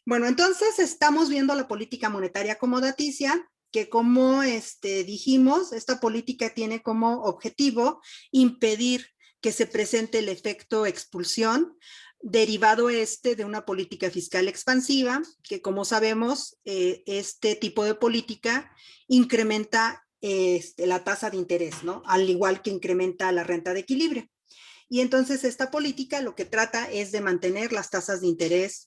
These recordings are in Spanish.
Bueno, entonces estamos viendo la política monetaria acomodaticia, que como dijimos, esta política tiene como objetivo impedir que se presente el efecto expulsión derivado de una política fiscal expansiva, que como sabemos, este tipo de política incrementa la tasa de interés, ¿no? Al igual que incrementa la renta de equilibrio. Y entonces esta política lo que trata es de mantener las tasas de interés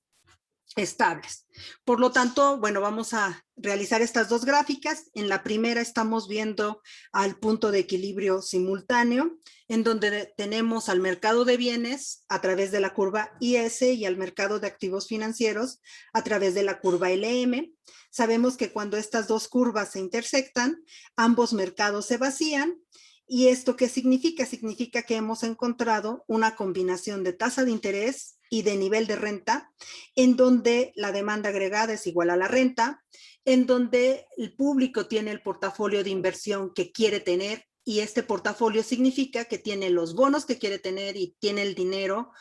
estables. Por lo tanto, bueno, vamos a realizar estas dos gráficas. En la primera estamos viendo al punto de equilibrio simultáneo, en donde tenemos al mercado de bienes a través de la curva IS y al mercado de activos financieros a través de la curva LM. Sabemos que cuando estas dos curvas se intersectan, ambos mercados se vacían. ¿Y esto qué significa? Significa que hemos encontrado una combinación de tasa de interés y de nivel de renta, en donde la demanda agregada es igual a la renta, en donde el público tiene el portafolio de inversión que quiere tener, y este portafolio significa que tiene los bonos que quiere tener y tiene el dinero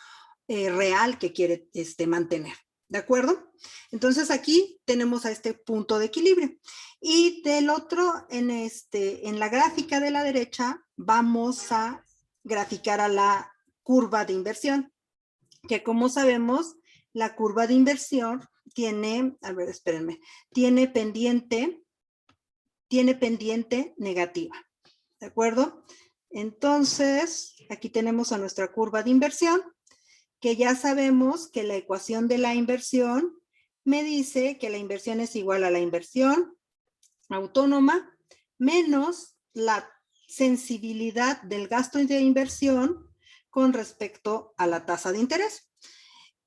real que quiere mantener. ¿De acuerdo? Entonces aquí tenemos a este punto de equilibrio. Y del otro, en la gráfica de la derecha, vamos a graficar a la curva de inversión, que como sabemos, la curva de inversión tiene, a ver, espérenme, tiene pendiente negativa. ¿De acuerdo? Entonces, aquí tenemos a nuestra curva de inversión, que ya sabemos que la ecuación de la inversión me dice que la inversión es igual a la inversión autónoma menos la sensibilidad del gasto de inversión con respecto a la tasa de interés.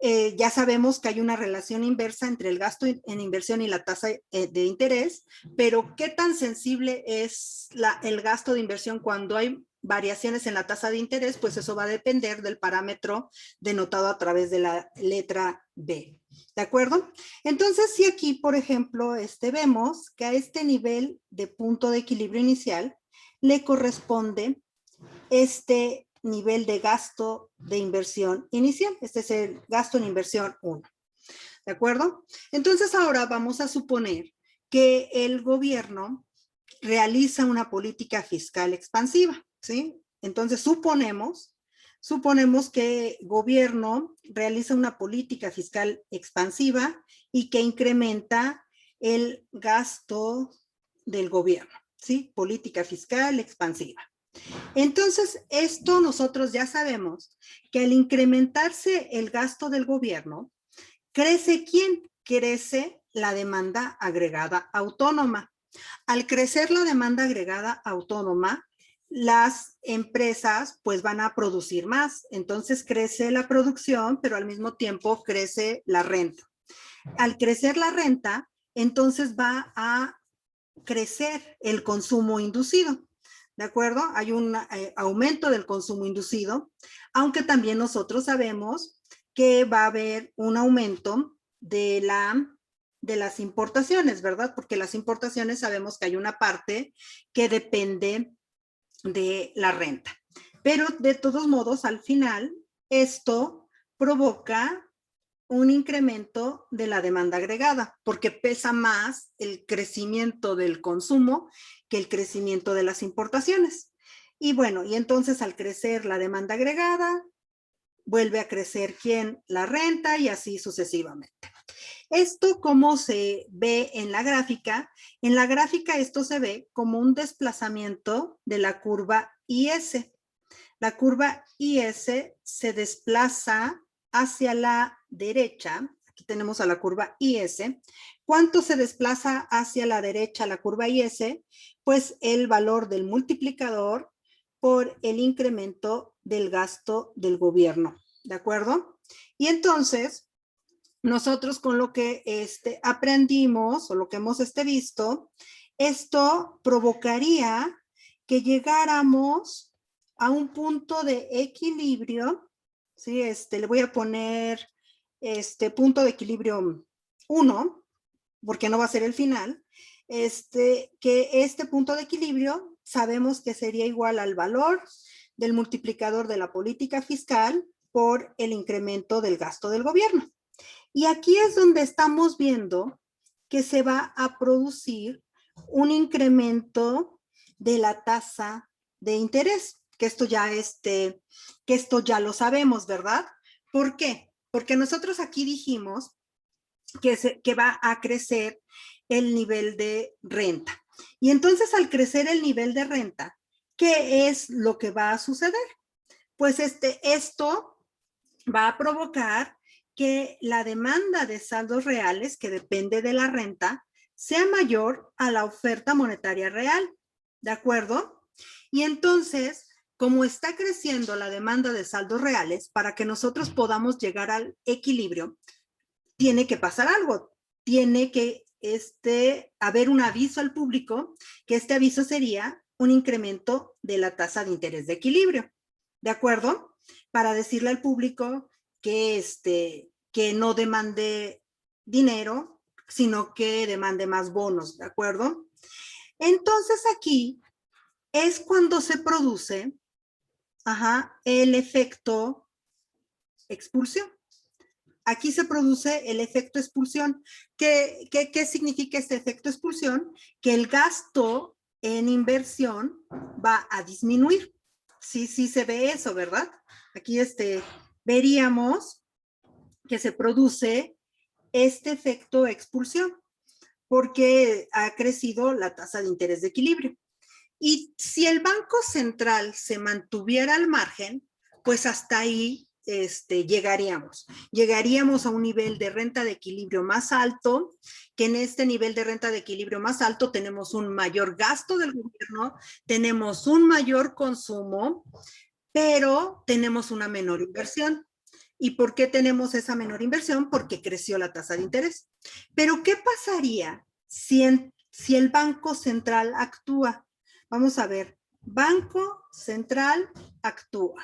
Ya sabemos que hay una relación inversa entre el gasto en inversión y la tasa de interés, pero ¿qué tan sensible es el gasto de inversión cuando hay variaciones en la tasa de interés? Pues eso va a depender del parámetro denotado a través de la letra B. ¿De acuerdo? Entonces, si aquí, por ejemplo, vemos que a este nivel de punto de equilibrio inicial le corresponde este nivel de gasto de inversión inicial. Este es el gasto en inversión 1. ¿De acuerdo? Entonces ahora vamos a suponer que el gobierno realiza una política fiscal expansiva, ¿sí? Entonces suponemos que el gobierno realiza una política fiscal expansiva y que incrementa el gasto del gobierno, ¿sí? Política fiscal expansiva. Entonces, esto nosotros ya sabemos que al incrementarse el gasto del gobierno, ¿crece quién? Crece la demanda agregada autónoma. Al crecer la demanda agregada autónoma, las empresas pues van a producir más. Entonces crece la producción, pero al mismo tiempo crece la renta. Al crecer la renta, entonces va a crecer el consumo inducido. ¿De acuerdo? Hay un aumento del consumo inducido, aunque también nosotros sabemos que va a haber un aumento de las importaciones, ¿verdad? Porque las importaciones sabemos que hay una parte que depende de la renta. Pero de todos modos, al final, esto provoca un incremento de la demanda agregada, porque pesa más el crecimiento del consumo que el crecimiento de las importaciones. Y bueno, y entonces al crecer la demanda agregada, vuelve a crecer ¿quién? La renta y así sucesivamente. Esto como se ve en la gráfica esto se ve como un desplazamiento de la curva IS. La curva IS se desplaza hacia la derecha. Aquí tenemos a la curva IS. ¿Cuánto se desplaza hacia la derecha la curva IS? Pues el valor del multiplicador por el incremento del gasto del gobierno. ¿De acuerdo? Y entonces, nosotros con lo que aprendimos o lo que hemos visto, esto provocaría que llegáramos a un punto de equilibrio, ¿sí? Le voy a poner punto de equilibrio 1, porque no va a ser el final, que este punto de equilibrio sabemos que sería igual al valor del multiplicador de la política fiscal por el incremento del gasto del gobierno. Y aquí es donde estamos viendo que se va a producir un incremento de la tasa de interés, que esto ya lo sabemos, ¿verdad? ¿Por qué? Porque nosotros aquí dijimos que va a crecer el nivel de renta. Y entonces al crecer el nivel de renta, ¿qué es lo que va a suceder? Pues esto va a provocar que la demanda de saldos reales, que depende de la renta, sea mayor a la oferta monetaria real. ¿De acuerdo? Y entonces, como está creciendo la demanda de saldos reales, para que nosotros podamos llegar al equilibrio, tiene que pasar algo. Tiene que haber un aviso al público, que este aviso sería un incremento de la tasa de interés de equilibrio. ¿De acuerdo? Para decirle al público que no demande dinero, sino que demande más bonos, ¿de acuerdo? Entonces aquí es cuando se produce el efecto expulsión. Aquí se produce el efecto expulsión. ¿Qué significa este efecto expulsión? Que el gasto en inversión va a disminuir. Sí se ve eso, ¿verdad? Aquí veríamos que se produce este efecto expulsión porque ha crecido la tasa de interés de equilibrio. Y si el Banco Central se mantuviera al margen, pues hasta ahí llegaríamos. Llegaríamos a un nivel de renta de equilibrio más alto, que en este nivel de renta de equilibrio más alto tenemos un mayor gasto del gobierno, tenemos un mayor consumo, pero tenemos una menor inversión. ¿Y por qué tenemos esa menor inversión? Porque creció la tasa de interés. Pero ¿qué pasaría si el Banco Central actúa? Vamos a ver, Banco Central actúa.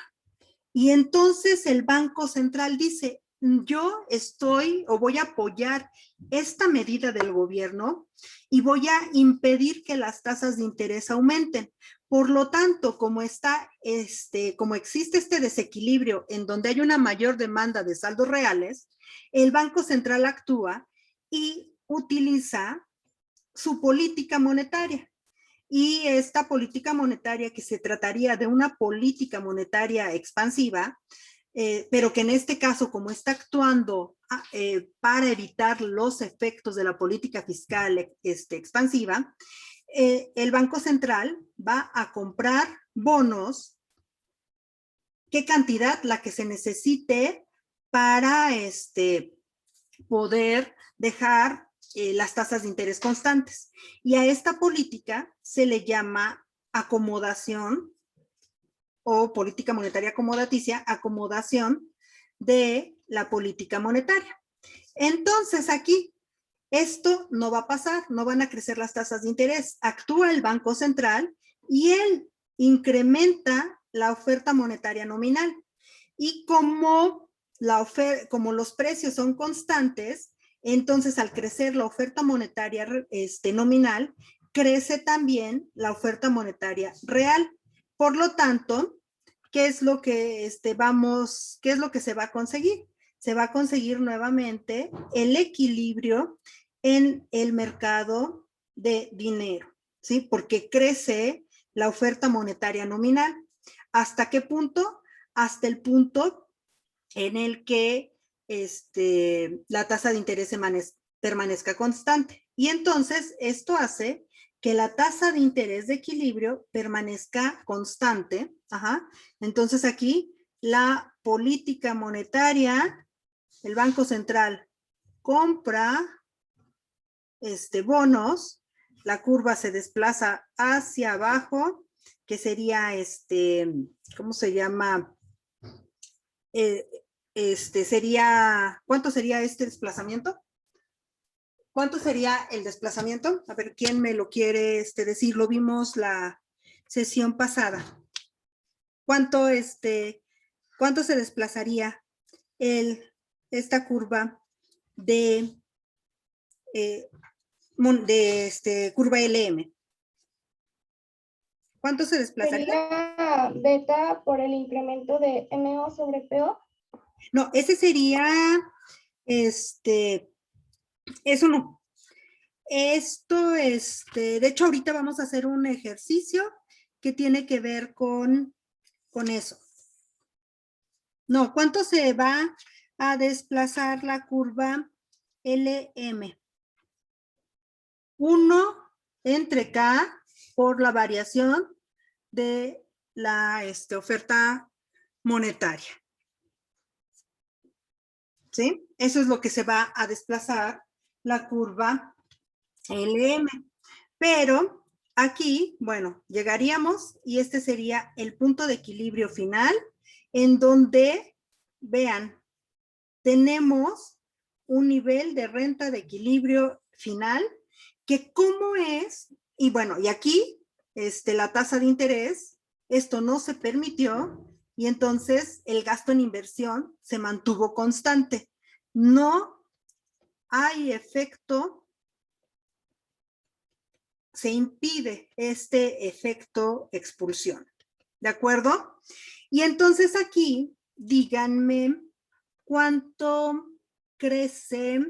Y entonces el Banco Central dice, yo estoy o voy a apoyar esta medida del gobierno y voy a impedir que las tasas de interés aumenten. Por lo tanto, como existe este desequilibrio en donde hay una mayor demanda de saldos reales, el Banco Central actúa y utiliza su política monetaria. Y esta política monetaria, que se trataría de una política monetaria expansiva, pero que en este caso, como está actuando para evitar los efectos de la política fiscal expansiva, el Banco Central va a comprar bonos. ¿Qué cantidad? La que se necesite para poder dejar las tasas de interés constantes. Y a esta política se le llama acomodación o política monetaria acomodaticia, acomodación de la política monetaria. Entonces aquí esto no va a pasar, no van a crecer las tasas de interés. Actúa el Banco Central y él incrementa la oferta monetaria nominal. Y como los precios son constantes, entonces al crecer la oferta monetaria nominal, crece también la oferta monetaria real. Por lo tanto, ¿qué es lo que qué es lo que se va a conseguir? Se va a conseguir nuevamente el equilibrio en el mercado de dinero, ¿sí? Porque crece la oferta monetaria nominal. ¿Hasta qué punto? Hasta el punto en el que la tasa de interés permanezca constante. Y entonces esto hace que la tasa de interés de equilibrio permanezca constante. Entonces aquí la política monetaria, el Banco Central compra bonos, la curva se desplaza hacia abajo, que sería ¿cómo se llama? ¿Cuánto sería este desplazamiento? ¿Cuánto sería el desplazamiento? A ver, ¿quién me lo quiere decir? Lo vimos la sesión pasada. ¿Cuánto se desplazaría esta curva de curva LM? ¿Cuánto se desplazaría? ¿Sería beta por el incremento de MO sobre PO? No, ese sería Eso no. Esto, de hecho, ahorita vamos a hacer un ejercicio que tiene que ver con eso. No, ¿cuánto se va a desplazar la curva LM? 1 entre K por la variación de la oferta monetaria. ¿Sí? Eso es lo que se va a desplazar la curva LM. Pero aquí, bueno, llegaríamos y este sería el punto de equilibrio final en donde, vean, tenemos un nivel de renta de equilibrio final que cómo es, y bueno, y aquí la tasa de interés, esto no se permitió y entonces el gasto en inversión se mantuvo constante. No hay efecto, se impide este efecto expulsión. ¿De acuerdo? Y entonces aquí, díganme cuánto crece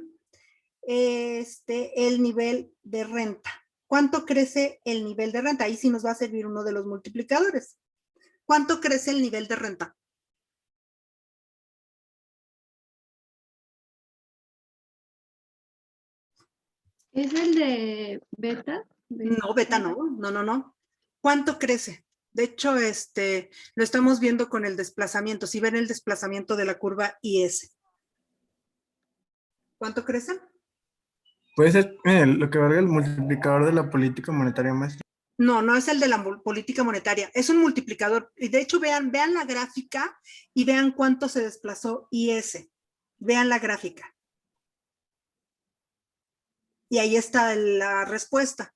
el nivel de renta. ¿Cuánto crece el nivel de renta? Ahí sí nos va a servir uno de los multiplicadores. ¿Cuánto crece el nivel de renta? ¿Es el de beta? No, beta no, no. ¿Cuánto crece? De hecho, lo estamos viendo con el desplazamiento. Si ven el desplazamiento de la curva IS. ¿Cuánto crece? Puede ser lo que valga el multiplicador de la política monetaria, maestra. No, no es el de la política monetaria, es un multiplicador. Y de hecho, vean la gráfica y vean cuánto se desplazó IS. Vean la gráfica. Y ahí está la respuesta.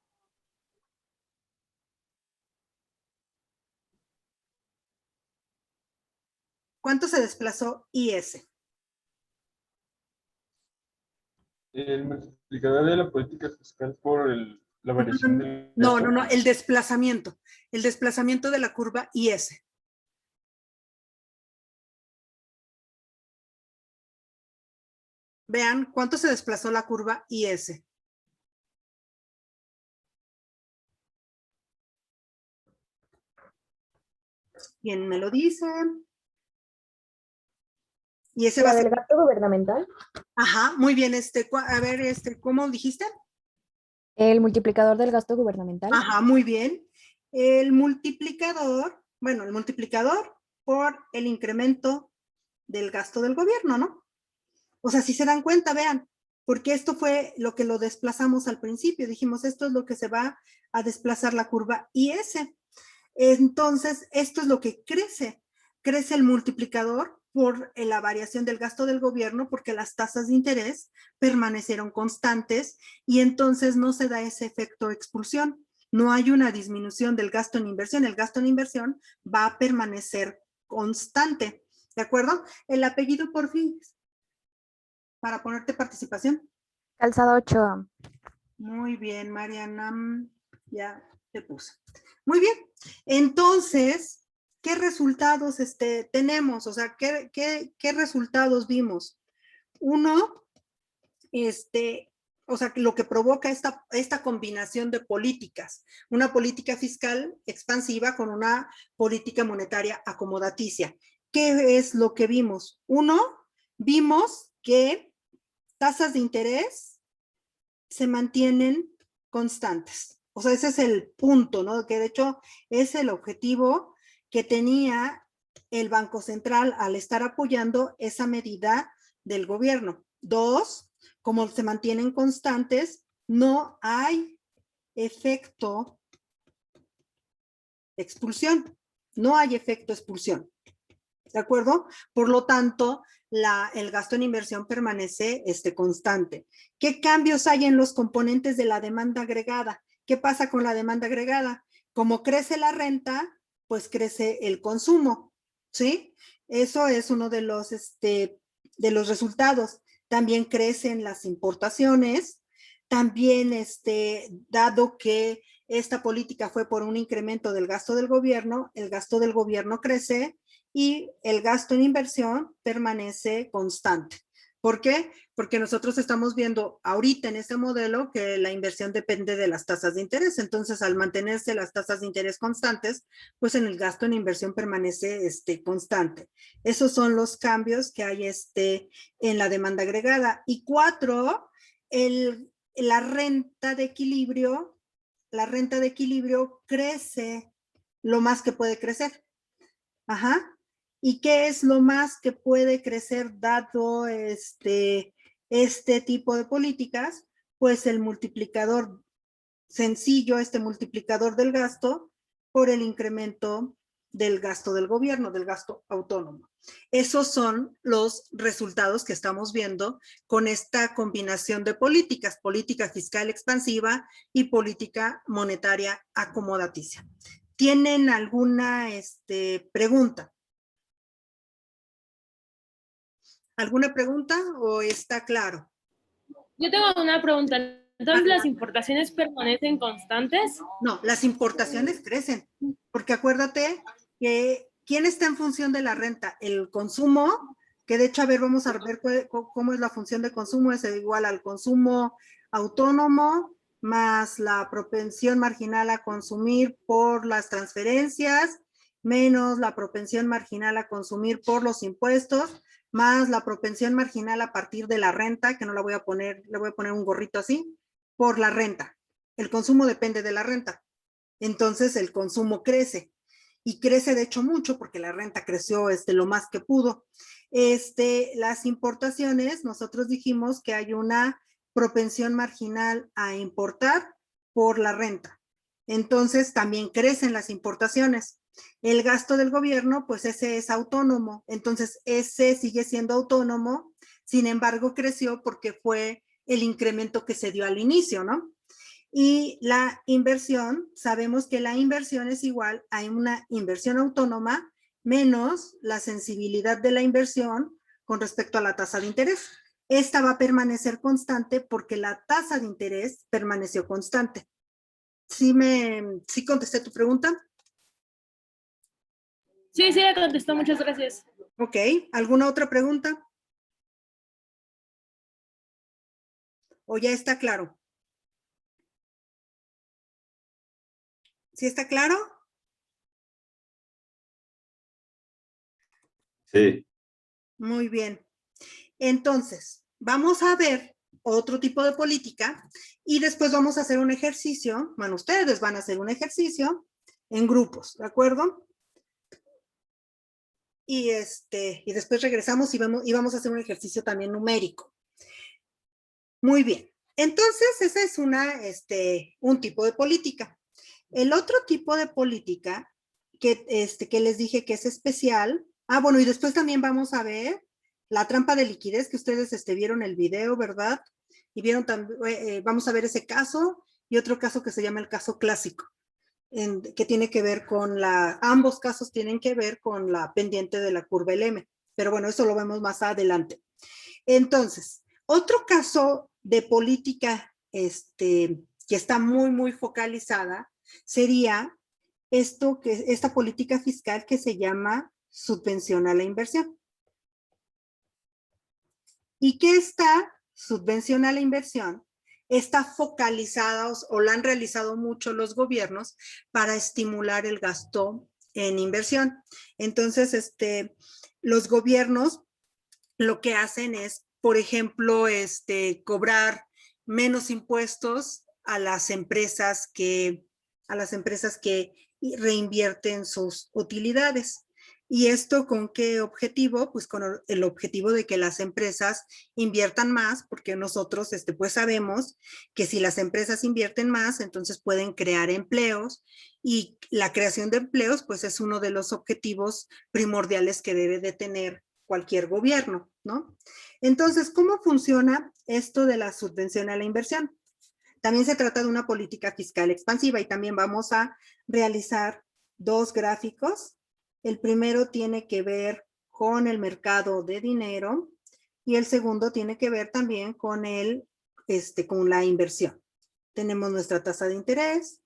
¿Cuánto se desplazó IS? El multiplicador de la política fiscal por la variación del... No, el desplazamiento. El desplazamiento de la curva IS. Vean cuánto se desplazó la curva IS. ¿Quién me lo dice? Y ese va a ser... ¿La del gasto gubernamental? Ajá, muy bien. A ver, ¿cómo dijiste? El multiplicador del gasto gubernamental. Ajá, muy bien. El multiplicador por el incremento del gasto del gobierno, ¿no? O sea, si se dan cuenta, vean, porque esto fue lo que lo desplazamos al principio. Dijimos, esto es lo que se va a desplazar la curva IS. Entonces, esto es lo que crece. Crece el multiplicador por la variación del gasto del gobierno porque las tasas de interés permanecieron constantes y entonces no se da ese efecto expulsión. No hay una disminución del gasto en inversión. El gasto en inversión va a permanecer constante. ¿De acuerdo? El apellido por fin, para ponerte participación. Calzada 8. Muy bien, Mariana. Ya te puse. Muy bien. Entonces, ¿qué resultados tenemos? O sea, ¿qué resultados vimos? Uno, o sea, lo que provoca esta combinación de políticas, una política fiscal expansiva con una política monetaria acomodaticia. ¿Qué es lo que vimos? Uno, vimos que tasas de interés se mantienen constantes. O sea, ese es el punto, ¿no? Que de hecho es el objetivo que tenía el Banco Central al estar apoyando esa medida del gobierno. Dos, como se mantienen constantes, no hay efecto expulsión. No hay efecto expulsión. ¿De acuerdo? Por lo tanto, el gasto en inversión permanece constante. ¿Qué cambios hay en los componentes de la demanda agregada? ¿Qué pasa con la demanda agregada? Como crece la renta, pues crece el consumo, ¿sí? Eso es uno de los resultados. También crecen las importaciones. También, dado que esta política fue por un incremento del gasto del gobierno, el gasto del gobierno crece y el gasto en inversión permanece constante. ¿Por qué? Porque nosotros estamos viendo ahorita en este modelo que la inversión depende de las tasas de interés. Entonces, al mantenerse las tasas de interés constantes, pues en el gasto en inversión permanece constante. Esos son los cambios que hay en la demanda agregada. Y 4, la renta de equilibrio crece lo más que puede crecer. Ajá. ¿Y qué es lo más que puede crecer dado este tipo de políticas? Pues el multiplicador sencillo, multiplicador del gasto por el incremento del gasto del gobierno, del gasto autónomo. Esos son los resultados que estamos viendo con esta combinación de políticas, política fiscal expansiva y política monetaria acomodaticia. ¿Tienen alguna pregunta? ¿Alguna pregunta o está claro? Yo tengo una pregunta. ¿Entonces las importaciones permanecen constantes? No, las importaciones crecen, porque acuérdate que ¿quién está en función de la renta? El consumo, que de hecho, a ver, vamos a ver cómo es la función de consumo, es igual al consumo autónomo más la propensión marginal a consumir por las transferencias, menos la propensión marginal a consumir por los impuestos, más la propensión marginal a partir de la renta, que no la voy a poner, le voy a poner un gorrito así, por la renta. El consumo depende de la renta. Entonces el consumo crece. Y crece de hecho mucho porque la renta creció lo más que pudo. Las importaciones, nosotros dijimos que hay una propensión marginal a importar por la renta. Entonces también crecen las importaciones. El gasto del gobierno, pues ese es autónomo. Entonces ese sigue siendo autónomo, sin embargo creció porque fue el incremento que se dio al inicio, ¿no? Y la inversión, sabemos que la inversión es igual a una inversión autónoma menos la sensibilidad de la inversión con respecto a la tasa de interés. Esta va a permanecer constante porque la tasa de interés permaneció constante. ¿Sí contesté tu pregunta? Sí, sí, la contestó. Muchas gracias. Ok. ¿Alguna otra pregunta? ¿O ya está claro? ¿Sí está claro? Sí. Muy bien. Entonces, vamos a ver otro tipo de política y después vamos a hacer un ejercicio. Bueno, ustedes van a hacer un ejercicio en grupos, ¿de acuerdo? Y después regresamos y vamos a hacer un ejercicio también numérico. Muy bien. Entonces, esa es un tipo de política. El otro tipo de política que les dije que es especial. Bueno, y después también vamos a ver la trampa de liquidez, que ustedes vieron el video, ¿verdad? Y vieron también, vamos a ver ese caso y otro caso que se llama el caso clásico, que tiene que ver con ambos casos tienen que ver con la pendiente de la curva LM. Pero bueno, eso lo vemos más adelante. Entonces, otro caso de política que está muy, muy focalizada sería esta política fiscal que se llama subvención a la inversión. ¿Y qué esta subvención a la inversión? Está focalizada o la han realizado mucho los gobiernos para estimular el gasto en inversión. Entonces, los gobiernos lo que hacen es, por ejemplo, cobrar menos impuestos a las empresas que reinvierten sus utilidades. ¿Y esto con qué objetivo? Pues con el objetivo de que las empresas inviertan más, porque nosotros pues sabemos que si las empresas invierten más, entonces pueden crear empleos, y la creación de empleos pues es uno de los objetivos primordiales que debe de tener cualquier gobierno, ¿no? Entonces, ¿cómo funciona esto de la subvención a la inversión? También se trata de una política fiscal expansiva y también vamos a realizar dos gráficos. El primero tiene que ver con el mercado de dinero y el segundo tiene que ver también con con la inversión. Tenemos nuestra tasa de interés,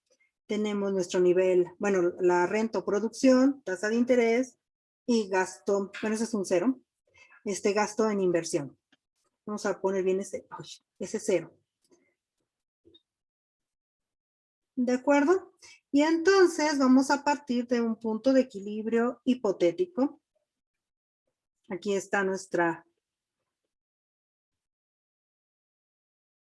tenemos nuestro nivel, bueno, la renta o producción, tasa de interés y gasto, bueno, eso es un cero, gasto en inversión. Vamos a poner bien ese 0. ¿De acuerdo? Y entonces vamos a partir de un punto de equilibrio hipotético. Aquí está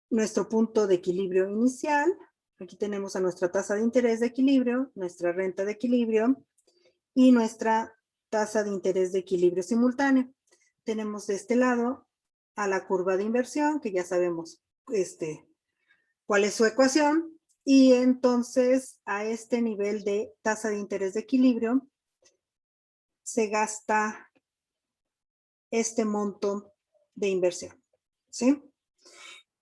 nuestro punto de equilibrio inicial. Aquí tenemos a nuestra tasa de interés de equilibrio, nuestra renta de equilibrio y nuestra tasa de interés de equilibrio simultáneo. Tenemos de este lado a la curva de inversión, que ya sabemos cuál es su ecuación. Y entonces a este nivel de tasa de interés de equilibrio se gasta este monto de inversión, ¿sí?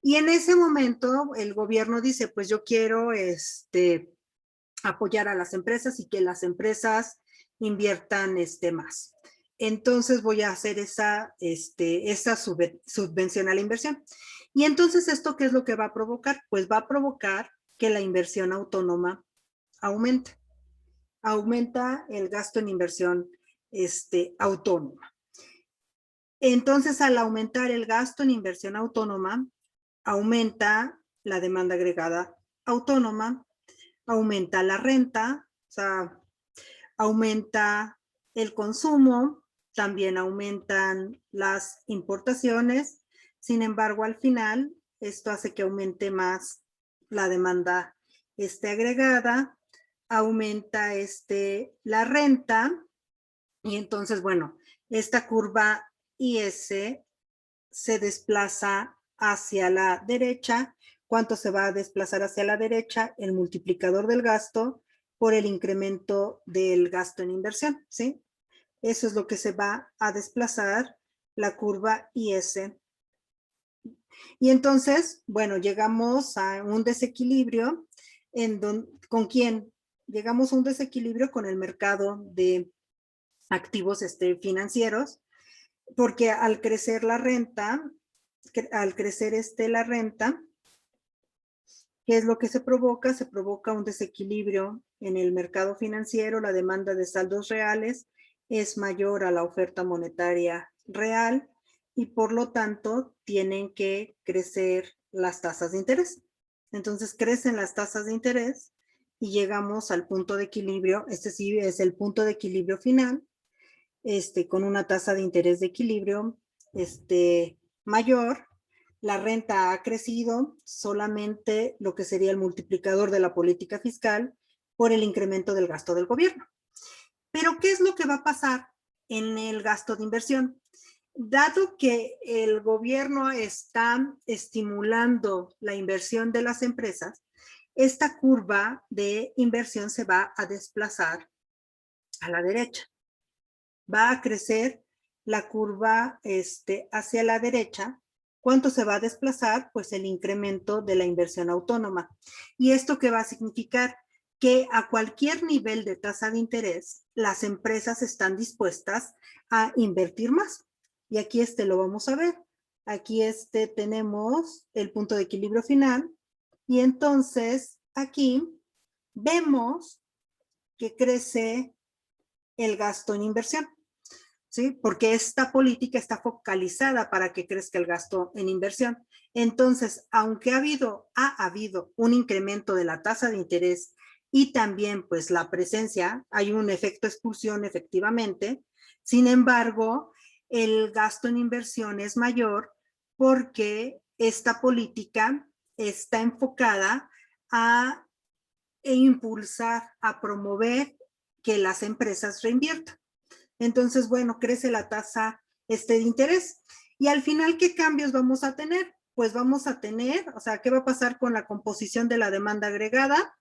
Y en ese momento el gobierno dice, pues yo quiero apoyar a las empresas y que las empresas inviertan más. Entonces voy a hacer esa subvención a la inversión. Y entonces, ¿esto qué es lo que va a provocar? Pues va a provocar que la inversión autónoma aumente. Aumenta el gasto en inversión autónoma. Entonces, al aumentar el gasto en inversión autónoma, aumenta la demanda agregada autónoma, aumenta la renta, o sea, aumenta el consumo, también aumentan las importaciones. Sin embargo, al final, esto hace que aumente más la demanda agregada, aumenta la renta, y entonces, bueno, esta curva IS se desplaza hacia la derecha. ¿Cuánto se va a desplazar hacia la derecha? El multiplicador del gasto por el incremento del gasto en inversión, ¿sí? Eso es lo que se va a desplazar, la curva IS. Y entonces, bueno, llegamos a un desequilibrio ¿con quién? Llegamos a un desequilibrio con el mercado de activos financieros, porque al crecer la renta, ¿qué es lo que se provoca? Se provoca un desequilibrio en el mercado financiero, la demanda de saldos reales es mayor a la oferta monetaria real y por lo tanto tienen que crecer las tasas de interés. Entonces crecen las tasas de interés y llegamos al punto de equilibrio, sí es el punto de equilibrio final, con una tasa de interés de equilibrio mayor. La renta ha crecido solamente lo que sería el multiplicador de la política fiscal por el incremento del gasto del gobierno. Pero, ¿qué es lo que va a pasar en el gasto de inversión? Dado que el gobierno está estimulando la inversión de las empresas, esta curva de inversión se va a desplazar a la derecha. Va a crecer la curva hacia la derecha. ¿Cuánto se va a desplazar? Pues el incremento de la inversión autónoma. ¿Y esto qué va a significar? Que a cualquier nivel de tasa de interés, las empresas están dispuestas a invertir más. Y aquí lo vamos a ver. Aquí tenemos el punto de equilibrio final. Y entonces aquí vemos que crece el gasto en inversión, ¿sí? Porque esta política está focalizada para que crezca el gasto en inversión. Entonces, aunque ha habido un incremento de la tasa de interés y también pues la presencia, hay un efecto expulsión efectivamente, sin embargo, el gasto en inversión es mayor porque esta política está enfocada a impulsar, a promover que las empresas reinviertan. Entonces, bueno, crece la tasa de interés. Y al final, ¿qué cambios vamos a tener? Pues vamos a tener, o sea, ¿qué va a pasar con la composición de la demanda agregada?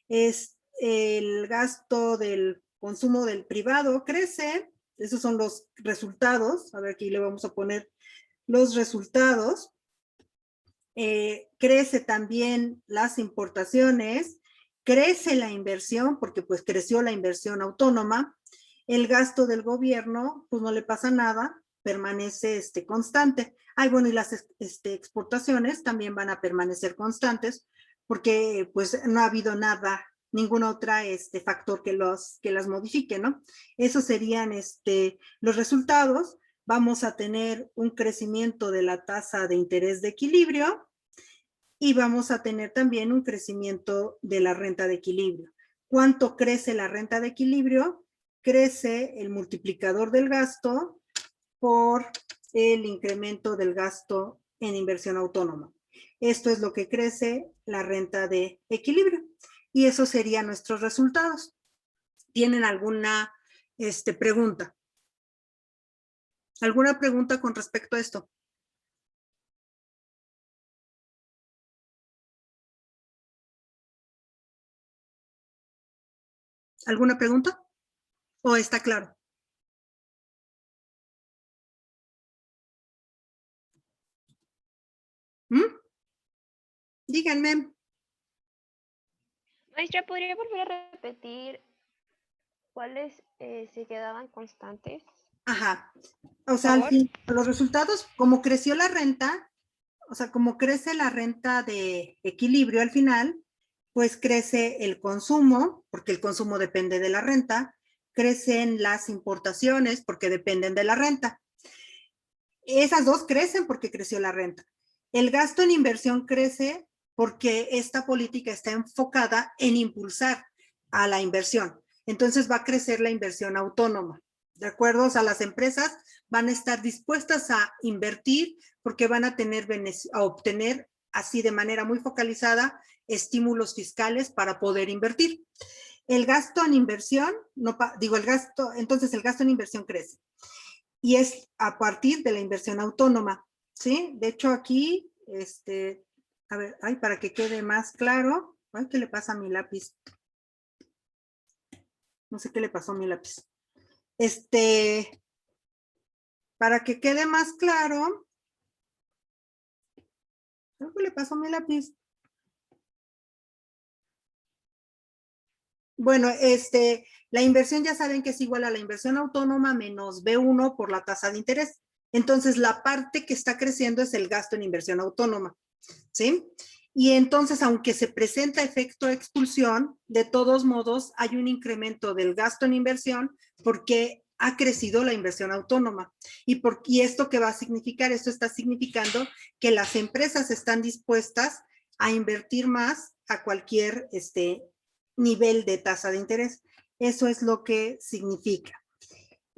El gasto del consumo del privado crece. Esos son los resultados. A ver, aquí le vamos a poner los resultados. Crece también las importaciones, crece la inversión, porque pues creció la inversión autónoma. El gasto del gobierno, pues no le pasa nada, permanece constante. Bueno, y las exportaciones también van a permanecer constantes, porque pues no ha habido ningún otro factor que las modifique, ¿no? Esos serían los resultados. vamos a tener un crecimiento de la tasa de interés de equilibrio y vamos a tener también un crecimiento de la renta de equilibrio. ¿Cuánto crece la renta de equilibrio? Crece el multiplicador del gasto por el incremento del gasto en inversión autónoma. Esto es lo que crece la renta de equilibrio. Y esos serían nuestros resultados. ¿Tienen alguna pregunta? ¿Alguna pregunta con respecto a esto? ¿Alguna pregunta? ¿O está claro? Díganme. Maestra, ¿podría volver a repetir cuáles se quedaban constantes? Ajá. O sea, al fin, los resultados, como creció la renta, o sea, como crece la renta de equilibrio al final, pues crece el consumo, porque el consumo depende de la renta, crecen las importaciones, porque dependen de la renta. Esas dos crecen porque creció la renta. El gasto en inversión crece porque esta política está enfocada en impulsar a la inversión. Entonces va a crecer la inversión autónoma, ¿de acuerdo? O sea, las empresas van a estar dispuestas a invertir porque van a obtener así de manera muy focalizada estímulos fiscales para poder invertir. El gasto en inversión, entonces el gasto en inversión crece. Y es a partir de la inversión autónoma, ¿sí? De hecho aquí, a ver, para que quede más claro, ¿qué le pasa a mi lápiz? No sé qué le pasó a mi lápiz. Para que quede más claro, ¿qué le pasó a mi lápiz? Bueno, la inversión ya saben que es igual a la inversión autónoma menos B1 por la tasa de interés. Entonces, la parte que está creciendo es el gasto en inversión autónoma, ¿sí? Y entonces, aunque se presenta efecto expulsión, de todos modos hay un incremento del gasto en inversión porque ha crecido la inversión autónoma. ¿Y esto qué va a significar? Esto está significando que las empresas están dispuestas a invertir más a cualquier nivel de tasa de interés. Eso es lo que significa.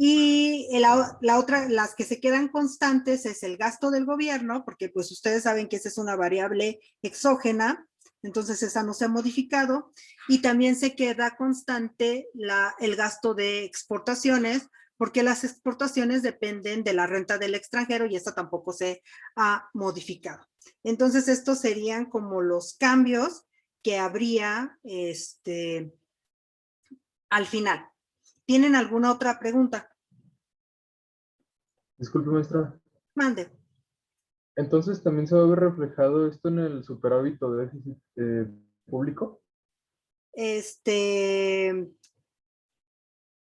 Y las que se quedan constantes es el gasto del gobierno, porque pues ustedes saben que esa es una variable exógena, entonces esa no se ha modificado, y también se queda constante el gasto de exportaciones, porque las exportaciones dependen de la renta del extranjero y esta tampoco se ha modificado. Entonces estos serían como los cambios que habría al final. ¿Tienen alguna otra pregunta? Disculpe, maestra. Mande. Entonces, ¿también se va a ver reflejado esto en el superávit o déficit público?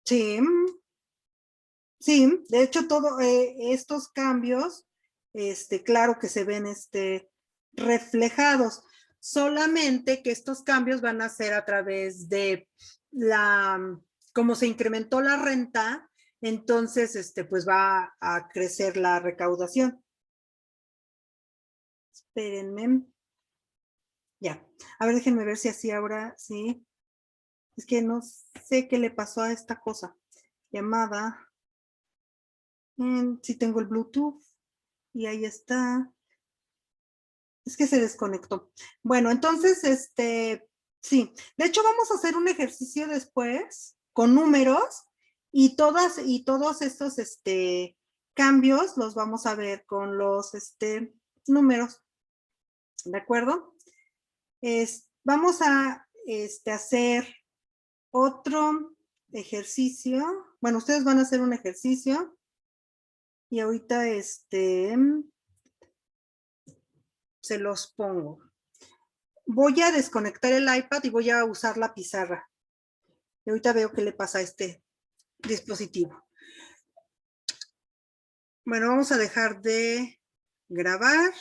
Sí, sí, de hecho, todos estos cambios, claro que se ven reflejados, solamente que estos cambios van a ser a través de como se incrementó la renta, entonces, pues va a crecer la recaudación. Espérenme. Ya, a ver, déjenme ver si así ahora, sí. Es que no sé qué le pasó a esta cosa. Llamada. Sí tengo el Bluetooth. Y ahí está. Es que se desconectó. Bueno, entonces, sí. De hecho, vamos a hacer un ejercicio después con números y todos estos, cambios los vamos a ver con los, números. ¿De acuerdo? Vamos a, hacer otro ejercicio. Bueno, ustedes van a hacer un ejercicio y ahorita, se los pongo. Voy a desconectar el iPad y voy a usar la pizarra. Y ahorita veo qué le pasa a este dispositivo. Bueno, vamos a dejar de grabar.